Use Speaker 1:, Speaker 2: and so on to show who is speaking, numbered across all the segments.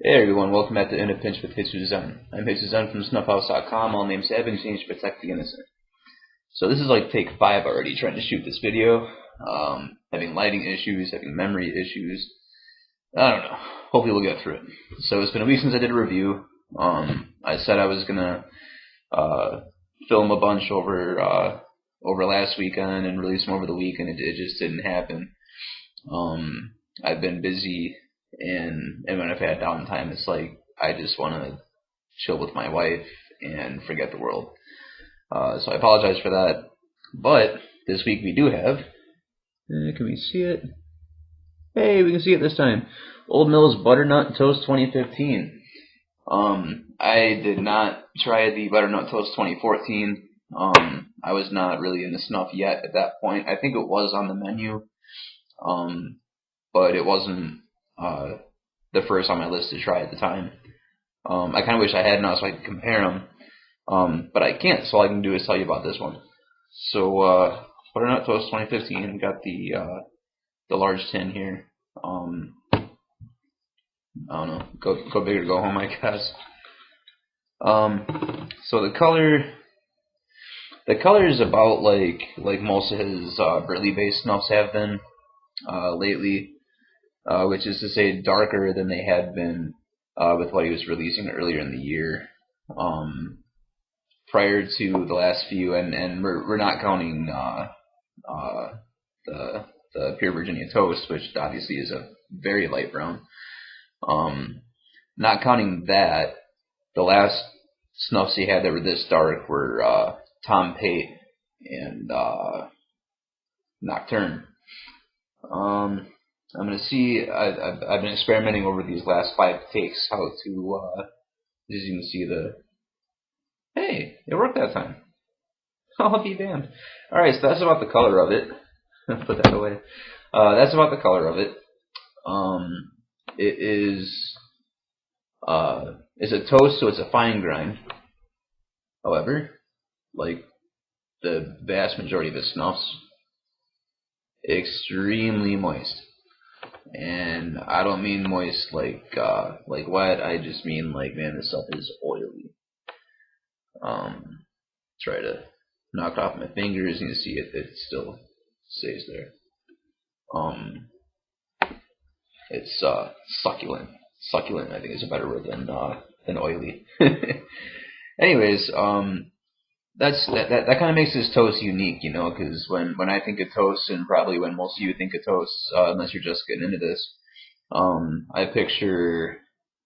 Speaker 1: Hey everyone, welcome back to In a Pinch with Jesus Zen. I'm Jesus Zen from snuffhouse.com. All names have been changed to protect the innocent. So this is like take 5 already trying to shoot this video. Having lighting issues, having memory issues. I don't know. Hopefully we'll get through it. So it's been a week since I did a review. I said I was gonna film a bunch over last weekend and release them over the weekend. It just didn't happen. I've been busy. And when I've had downtime, it's like I just want to chill with my wife and forget the world. So I apologize for that. But this week we do have. Can we see it? Hey, we can see it this time. Old Mill's Butternut Toast 2015. I did not try the Butternut Toast 2014. I was not really into snuff yet at that point. I think it was on the menu, but it wasn't the first on my list to try at the time. I kind of wish I had now so I could compare them, but I can't, so all I can do is tell you about this one. So Butternut Toast 2015, got the large tin here. I don't know, go big or go home, I guess. So the color is about like most of his burley based snuffs have been lately. Which is to say darker than they had been with what he was releasing earlier in the year, prior to the last few, and we're not counting the Pure Virginia Toast, which obviously is a very light brown. Not counting that, the last snuffs he had that were this dark were Tom Pate and Nocturne. I'm going to see, I've been experimenting over these last 5 takes how to, as you can see hey, it worked that time. I'll be damned. Alright, so that's about the color of it. Put that away. That's about the color of it. It is, it's a toast, so it's a fine grind. However, like the vast majority of his snuffs, extremely moist. And I don't mean moist like wet. I just mean like, man, this stuff is oily. Try to knock it off my fingers, and you see it still stays there. It's succulent. Succulent, I think, is a better word than oily. Anyways, that kind of makes this toast unique, you know, because when I think of toast, and probably when most of you think of toast, unless you're just getting into this, I picture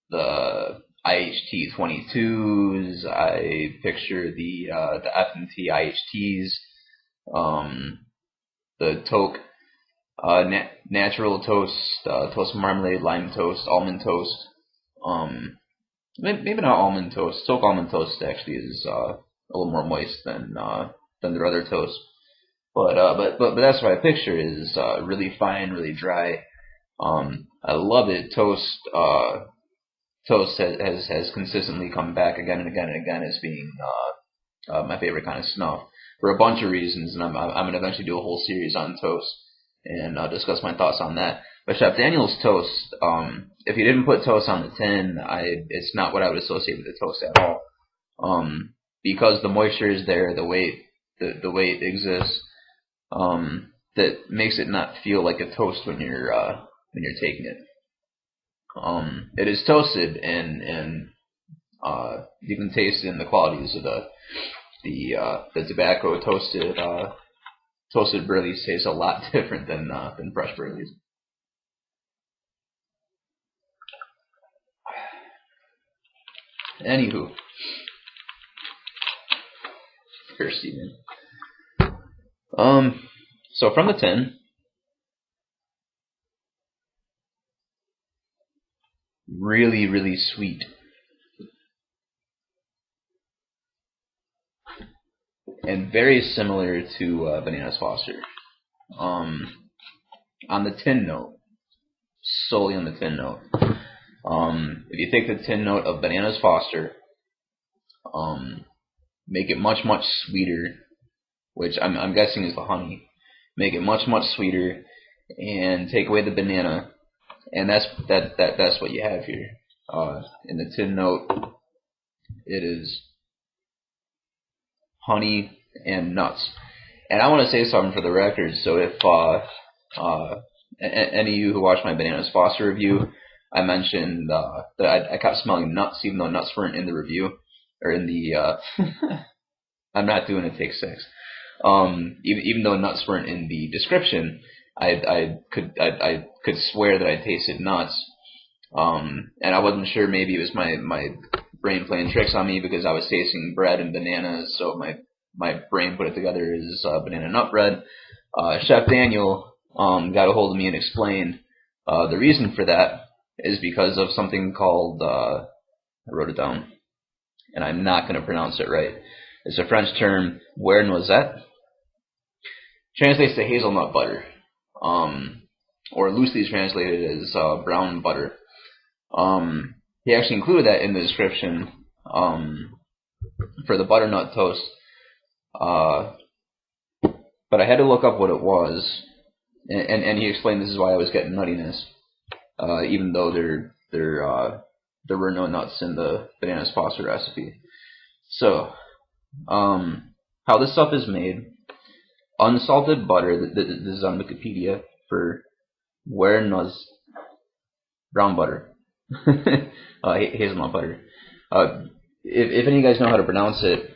Speaker 1: the IHT 22s, I picture the F&T IHTs, the Toke natural toast, toast marmalade, lime toast, almond toast, maybe not almond toast. Toke almond toast actually is a little more moist than their other toast, but that's what I picture is really fine, really dry. I love it. Toast has consistently come back again and again and again as being my favorite kind of snuff for a bunch of reasons, and I'm gonna eventually do a whole series on toast and discuss my thoughts on that. But Chef Daniel's toast, if you didn't put toast on the tin, it's not what I would associate with the toast at all. Because the moisture is there, the weight exists, that makes it not feel like a toast when you're taking it. It is toasted, and you can taste in the qualities of the tobacco. Toasted burleys taste a lot different than fresh burleys. Anywho. Thirsty, man. So from the tin, really, really sweet. And very similar to Bananas Foster. On the tin note, solely on the tin note. If you take the tin note of Bananas Foster, make it much, much sweeter, which I'm guessing is the honey. Make it much, much sweeter, and take away the banana, and that's what you have here. In the tin note, it is honey and nuts. And I want to say something for the record. So if any of you who watched my Bananas Foster review, I mentioned that I kept smelling nuts, even though nuts weren't in the review or in the. I'm not doing a take 6. Even though nuts weren't in the description, I could swear that I tasted nuts. And I wasn't sure, maybe it was my brain playing tricks on me because I was tasting bread and bananas, so my brain put it together as banana nut bread. Chef Daniel got a hold of me and explained the reason for that is because of something called, I wrote it down, and I'm not going to pronounce it right. It's a French term, beurre noisette. Translates to hazelnut butter, or loosely translated as brown butter. He actually included that in the description for the butternut toast, but I had to look up what it was, and he explained this is why I was getting nuttiness, even though there were no nuts in the Bananas Foster recipe. So, how this stuff is made: unsalted butter. This is on Wikipedia for brown butter. Hazelnut butter. If any of you guys know how to pronounce it,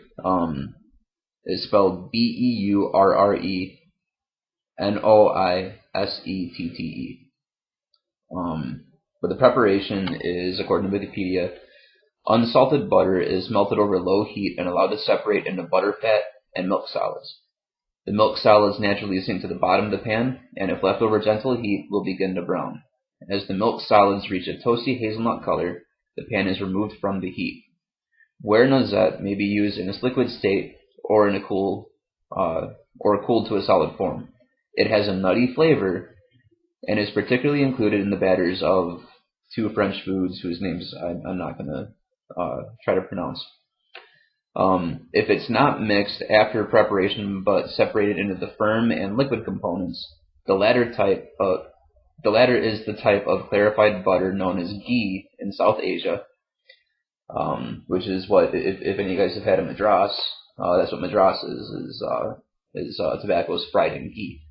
Speaker 1: it's spelled Beurnoisette. But the preparation is, according to Wikipedia, unsalted butter is melted over low heat and allowed to separate into butter fat and milk solids. The milk solids naturally sink to the bottom of the pan, and if left over gentle heat, will begin to brown. As the milk solids reach a toasty hazelnut color, the pan is removed from the heat. Beurre noisette may be used in its liquid state or in cooled to a solid form. It has a nutty flavor and is particularly included in the batters of 2 French foods whose names I'm not going to try to pronounce. If it's not mixed after preparation but separated into the firm and liquid components, the latter is the type of clarified butter known as ghee in South Asia, which is what, if any of you guys have had a madras, that's what madras is tobacco is fried in ghee,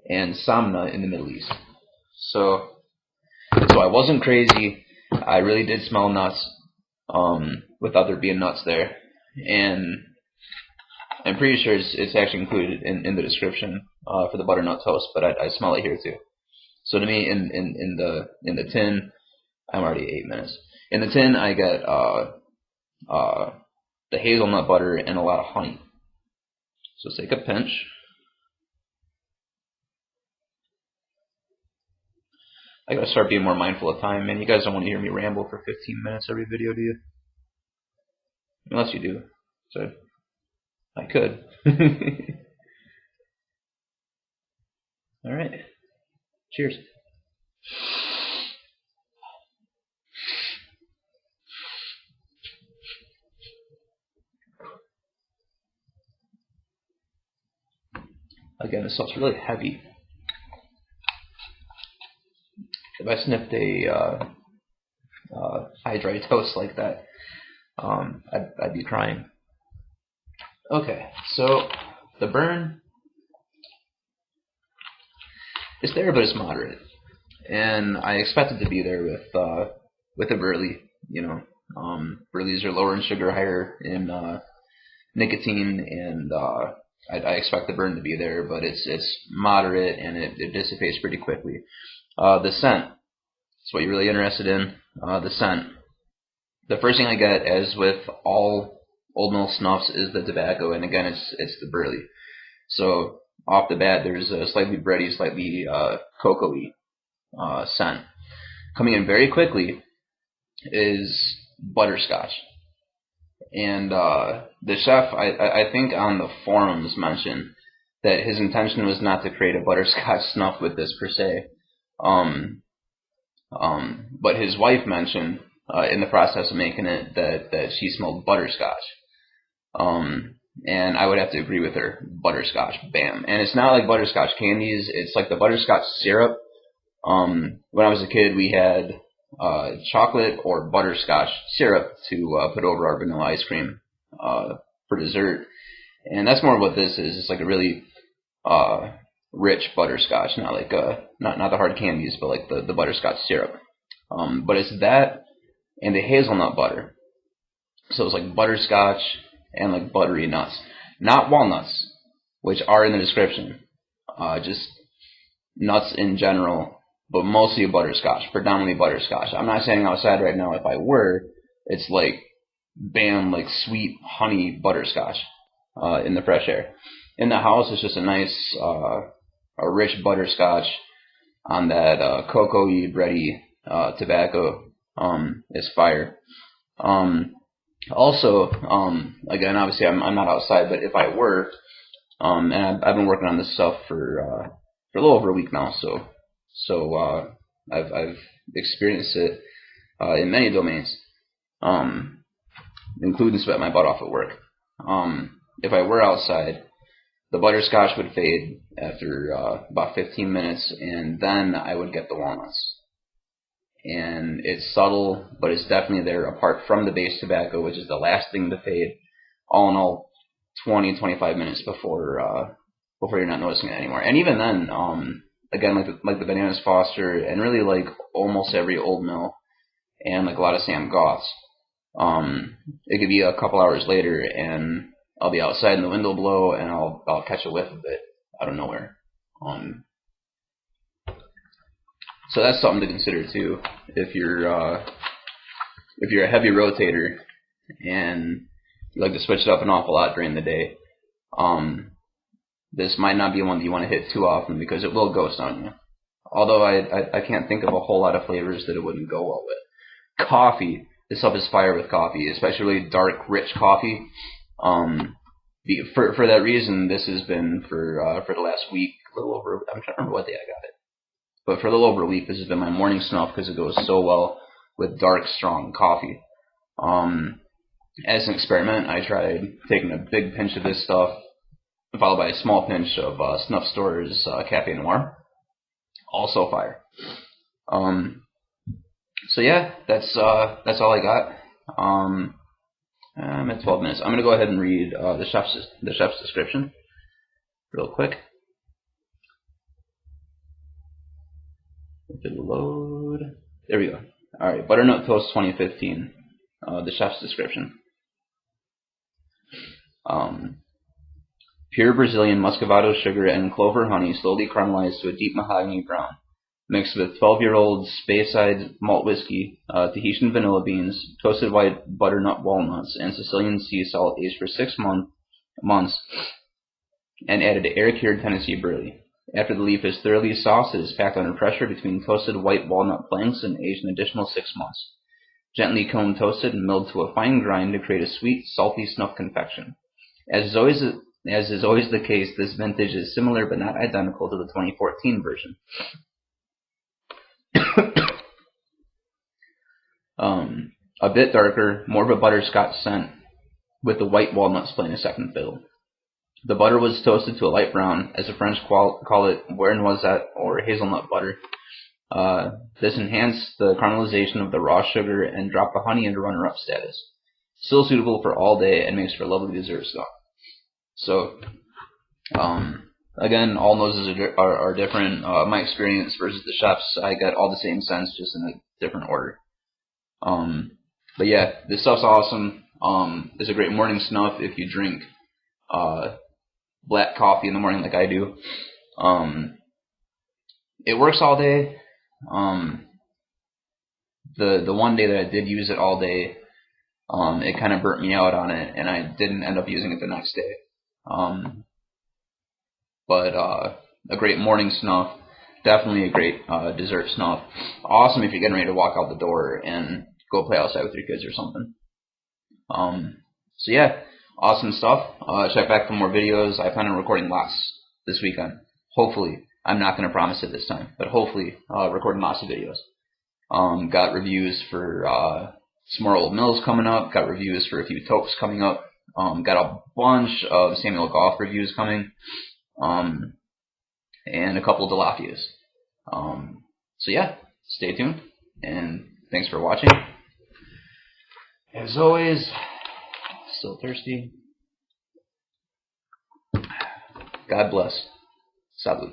Speaker 1: and samna in the Middle East. So I wasn't crazy. I really did smell nuts, without there being nuts there, and I'm pretty sure it's actually included in the description for the butternut toast, but I smell it here too. So to me, in the tin, I'm already 8 minutes. In the tin, I get the hazelnut butter and a lot of honey. So take a pinch. I gotta start being more mindful of time, man. You guys don't want to hear me ramble for 15 minutes every video, do you? Unless you do. So I could. All right. Cheers. Again, this stuff's really heavy. If I sniffed a high dry toast like that, I'd be crying. Okay, so the burn is there, but it's moderate, and I expect it to be there with a burley. You know, burleys are lower in sugar, higher in nicotine, and I expect the burn to be there, but it's moderate and it dissipates pretty quickly. The scent. That's what you're really interested in. The scent. The first thing I get, as with all Old Mill snuffs, is the tobacco, and again, it's the burley. So off the bat, there's a slightly bready, slightly cocoa-y scent. Coming in very quickly is butterscotch. And the chef, I think on the forums, mentioned that his intention was not to create a butterscotch snuff with this per se. But his wife mentioned in the process of making it that she smelled butterscotch. And I would have to agree with her. Butterscotch, bam. And it's not like butterscotch candies. It's like the butterscotch syrup. When I was a kid, we had chocolate or butterscotch syrup to put over our vanilla ice cream for dessert. And that's more what this is. It's like a really rich butterscotch, not like not the hard candies, but like the butterscotch syrup. But it's that and the hazelnut butter. So it's like butterscotch and like buttery nuts, not walnuts, which are in the description. Just nuts in general, but mostly butterscotch, predominantly butterscotch. I'm not saying outside right now. If I were, it's like bam, like sweet honey butterscotch in the fresh air. In the house, it's just a nice, a rich butterscotch on that cocoa-y, bready tobacco. Is fire. Also, again, obviously, I'm not outside, but if I were, and I've been working on this stuff for a little over a week now, so I've experienced it in many domains, including sweat my butt off at work. If I were outside, the butterscotch would fade after about 15 minutes, and then I would get the walnuts. And it's subtle, but it's definitely there apart from the base tobacco, which is the last thing to fade. All in all, 20-25 minutes before you're not noticing it anymore. And even then, again, like the Bananas Foster, and really like almost every Old Mill, and like a lot of Sam Goths, it could be a couple hours later, and I'll be outside and the wind will blow, and I'll catch a whiff of it out of nowhere. So that's something to consider too. If you're a heavy rotator and you like to switch it up an awful lot during the day, this might not be one that you want to hit too often because it will ghost on you. Although I can't think of a whole lot of flavors that it wouldn't go well with. Coffee. This stuff is fire with coffee, especially dark, rich coffee. For that reason, this has been for the last week, a little over. I'm trying to remember what day I got it. But for a little over a week, this has been my morning snuff because it goes so well with dark, strong coffee. As an experiment, I tried taking a big pinch of this stuff, followed by a small pinch of Snuff Store's Cafe Noir. Also fire. So yeah, that's all I got. I'm at 12 minutes. I'm gonna go ahead and read the chef's description real quick. If it'll load. There we go. Alright, Butternut Toast 2015. The chef's description. Pure Brazilian muscovado sugar and clover honey slowly caramelized to a deep mahogany brown. Mixed with 12-year-old Speyside malt whiskey, Tahitian vanilla beans, toasted white butternut walnuts, and Sicilian sea salt aged for 6 months and added to air-cured Tennessee barley. After the leaf is thoroughly sauced, it is packed under pressure between toasted white walnut planks and aged an additional 6 months. Gently cone toasted and milled to a fine grind to create a sweet, salty snuff confection. As is always the case, this vintage is similar but not identical to the 2014 version. A bit darker, more of a butterscotch scent, with the white walnuts playing a second fiddle. The butter was toasted to a light brown, as the French call it beurre noisette or hazelnut butter. This enhanced the caramelization of the raw sugar and dropped the honey into runner-up status. Still suitable for all day and makes for a lovely dessert stuff. So, again, all noses are different. My experience versus the chef's, I got all the same scents, just in a different order. But yeah, this stuff's awesome. It's a great morning snuff if you drink black coffee in the morning like I do. It works all day. The one day that I did use it all day, it kind of burnt me out on it, and I didn't end up using it the next day. But a great morning snuff, definitely a great dessert snuff. Awesome if you're getting ready to walk out the door and go play outside with your kids or something. So yeah, awesome stuff. Check back for more videos. I plan on recording lots this weekend. Hopefully. I'm not going to promise it this time, but hopefully recording lots of videos. Got reviews for some more Old Mills coming up. Got reviews for a few Tokes coming up. Got a bunch of Samuel Goff reviews coming. And a couple of Delafias. So yeah, stay tuned, and Thanks for watching. As always, still thirsty. God bless. Salud.